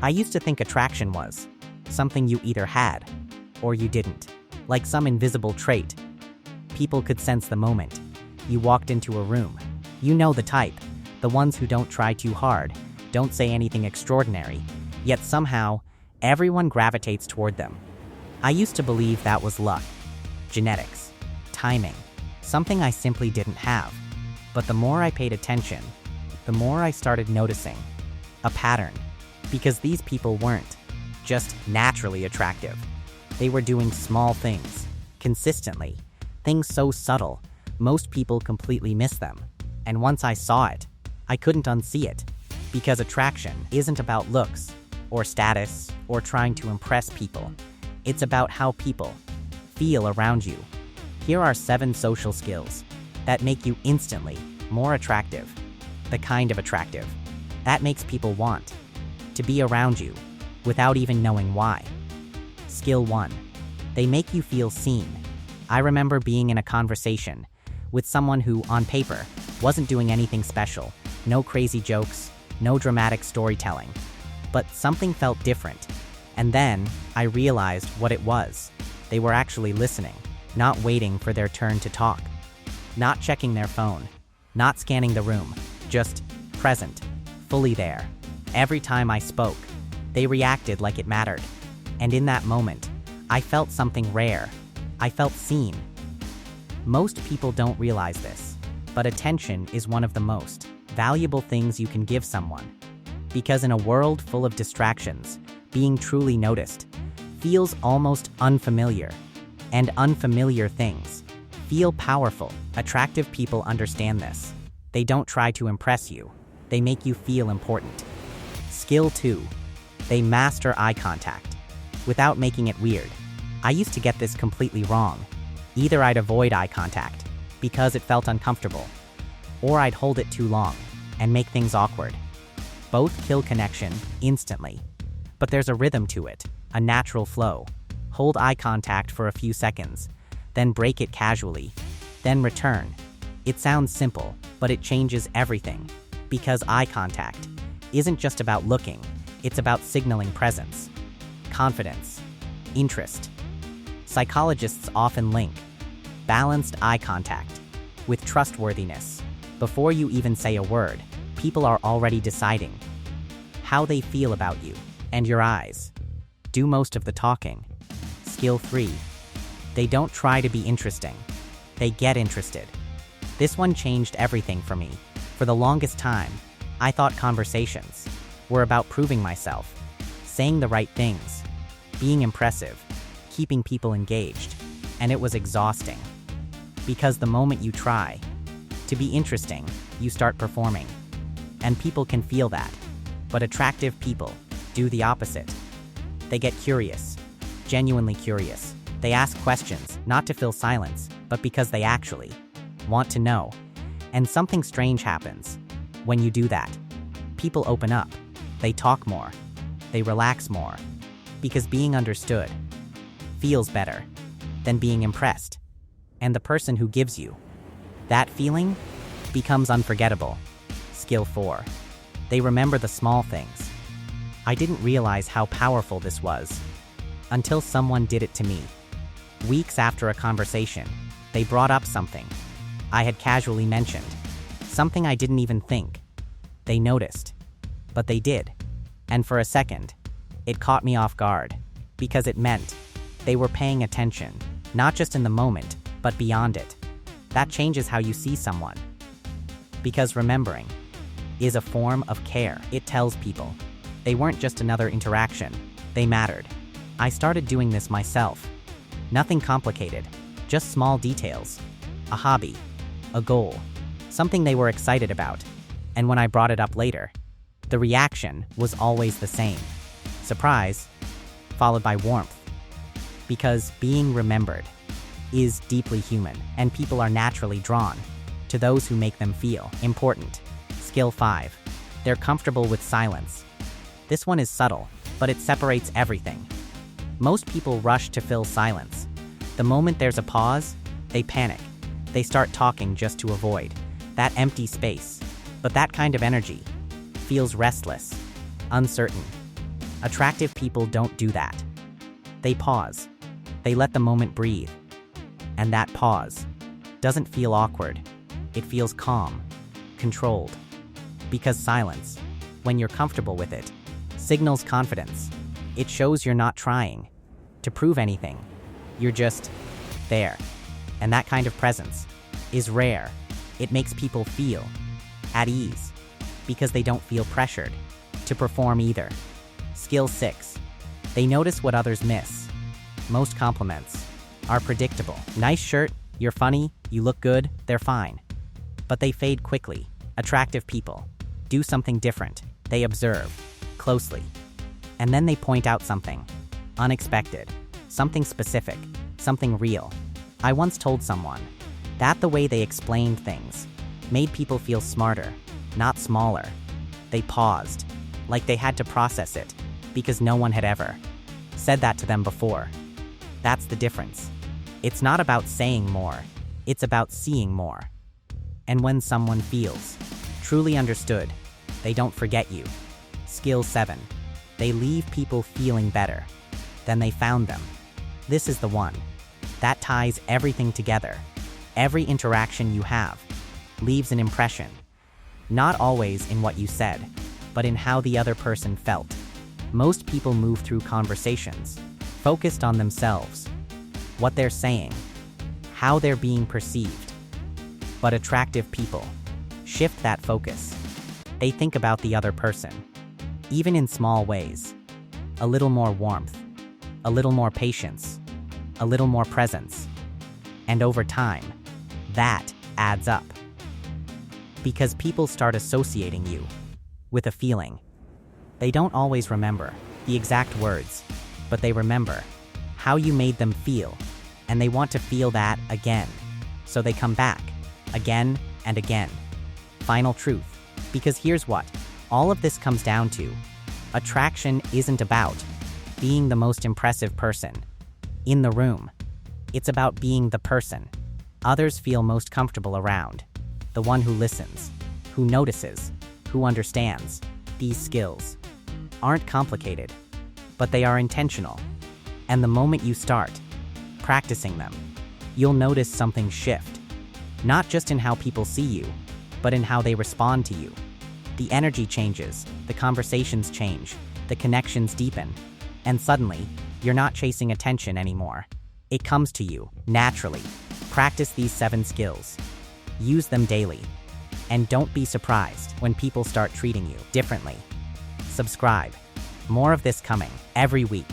I used to think attraction was something you either had or you didn't, like some invisible trait. People could sense the moment you walked into a room. You know the type, the ones who don't try too hard, don't say anything extraordinary, yet somehow everyone gravitates toward them. I used to believe that was luck, genetics, timing, something I simply didn't have. But the more I paid attention, the more I started noticing a pattern. Because these people weren't just naturally attractive. They were doing small things, consistently, things so subtle, most people completely miss them. And once I saw it, I couldn't unsee it. Because attraction isn't about looks, or status, or trying to impress people. It's about how people feel around you. Here are 7 social skills that make you instantly more attractive. The kind of attractive that makes people want to be around you without even knowing why. Skill 1. They make you feel seen. I remember being in a conversation with someone who, on paper, wasn't doing anything special. No crazy jokes, no dramatic storytelling. But something felt different. And then I realized what it was. They were actually listening, not waiting for their turn to talk, not checking their phone, not scanning the room, just present, fully there. Every time I spoke, they reacted like it mattered. And in that moment, I felt something rare. I felt seen. Most people don't realize this, but attention is one of the most valuable things you can give someone. Because in a world full of distractions, being truly noticed feels almost unfamiliar. And unfamiliar things feel powerful. Attractive people understand this. They don't try to impress you. They make you feel important. Skill 2. They master eye contact without making it weird. I used to get this completely wrong. Either I'd avoid eye contact because it felt uncomfortable, or I'd hold it too long and make things awkward. Both kill connection instantly. But there's a rhythm to it, a natural flow. Hold eye contact for a few seconds, then break it casually, then return. It sounds simple, but it changes everything. Because eye contact isn't just about looking, it's about signaling presence, confidence, interest. Psychologists often link balanced eye contact with trustworthiness. Before you even say a word, people are already deciding how they feel about you, and your eyes do most of the talking. Skill 3. They don't try to be interesting. They get interested. This one changed everything for me. For the longest time, I thought conversations were about proving myself, saying the right things, being impressive, keeping people engaged, and it was exhausting. Because the moment you try to be interesting, you start performing. And people can feel that. But attractive people do the opposite. They get curious, genuinely curious. They ask questions, not to fill silence, but because they actually want to know. And something strange happens when you do that. People open up. They talk more. They relax more. Because being understood feels better than being impressed. And the person who gives you that feeling becomes unforgettable. Skill 4. They remember the small things. I didn't realize how powerful this was until someone did it to me. Weeks after a conversation, they brought up something I had casually mentioned, something I didn't even think. They noticed, but they did. And for a second, it caught me off guard, because it meant they were paying attention, not just in the moment, but beyond it. That changes how you see someone. Because remembering is a form of care. It tells people they weren't just another interaction, they mattered. I started doing this myself. Nothing complicated, just small details. A hobby, a goal, something they were excited about. And when I brought it up later, the reaction was always the same. Surprise, followed by warmth. Because being remembered is deeply human, and people are naturally drawn to those who make them feel important. Skill 5. They're comfortable with silence. This one is subtle, but it separates everything. Most people rush to fill silence. The moment there's a pause, they panic. They start talking just to avoid that empty space. But that kind of energy feels restless, uncertain, Attractive people don't do that. They pause. They let the moment breathe. And that pause doesn't feel awkward. It feels calm, controlled. Because silence, when you're comfortable with it, signals confidence. It shows you're not trying to prove anything. You're just there. And that kind of presence is rare. It makes people feel at ease because they don't feel pressured to perform either. Skill 6. They notice what others miss. Most compliments are predictable. Nice shirt, you're funny, you look good, they're fine. But they fade quickly. Attractive people do something different. They observe closely. And then they point out something unexpected, something specific, something real. I once told someone that the way they explained things made people feel smarter, not smaller. They paused, like they had to process it, because no one had ever said that to them before. That's the difference. It's not about saying more, it's about seeing more. And when someone feels truly understood, they don't forget you. Skill 7. They leave people feeling better than they found them. This is the one that ties everything together. Every interaction you have leaves an impression, not always in what you said, but in how the other person felt. Most people move through conversations focused on themselves, what they're saying, how they're being perceived. But attractive people shift that focus. They think about the other person, even in small ways. A little more warmth, a little more patience, a little more presence. And over time, that adds up. Because people start associating you with a feeling. They don't always remember the exact words, but they remember how you made them feel, and they want to feel that again. So they come back, again and again. Final truth, because here's what all of this comes down to. Attraction isn't about being the most impressive person in the room. It's about being the person others feel most comfortable around. The one who listens, who notices, who understands. These skills aren't complicated, but they are intentional. And the moment you start practicing them, you'll notice something shift. Not just in how people see you, but in how they respond to you. The energy changes, the conversations change, the connections deepen, and suddenly, you're not chasing attention anymore. It comes to you, naturally. Practice these 7 skills. Use them daily. And don't be surprised when people start treating you differently. Subscribe. More of this coming every week.